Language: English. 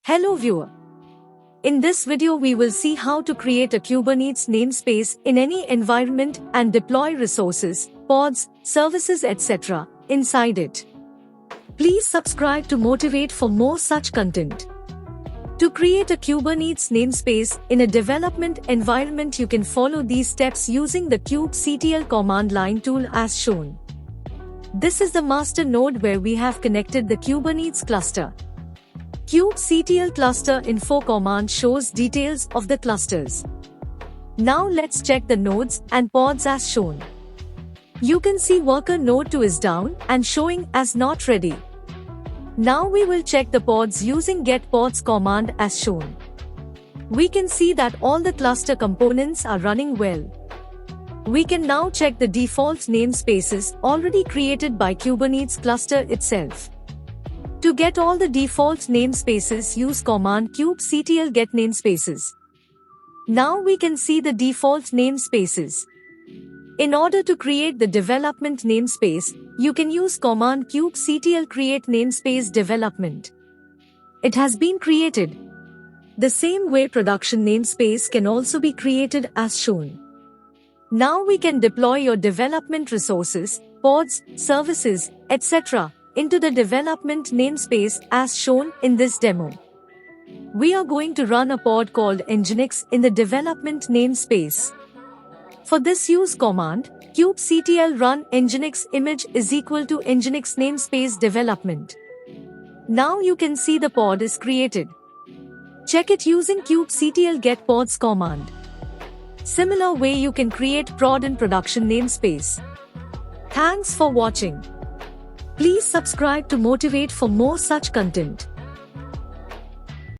Hello viewer. In this video we will see how to create a Kubernetes namespace in any environment and deploy resources, pods, services etc. inside it. Please subscribe to motivate for more such content. To create a Kubernetes namespace in a development environment, you can follow these steps using the kubectl command line tool as shown. This is the master node where we have connected the Kubernetes cluster. Kubectl cluster info command shows details of the clusters. Now let's check the nodes and pods as shown. You can see worker node 2 is down and showing as not ready. Now we will check the pods using getPods command as shown. We can see that all the cluster components are running well. We can now check the default namespaces already created by Kubernetes cluster itself. To get all the default namespaces, use command kubectl get namespaces. Now we can see the default namespaces. In order to create the development namespace, you can use command kubectl create namespace development. It has been created. The same way production namespace can also be created as shown. Now we can deploy your development resources, pods, services, etc. into the development namespace as shown in this demo. We are going to run a pod called Nginx in the development namespace. For this, use command kubectl run nginx image is equal to nginx namespace development. Now you can see the pod is created. Check it using kubectl get pods command. Similar way you can create prod in production namespace. Thanks for watching. Please subscribe to motivate for more such content.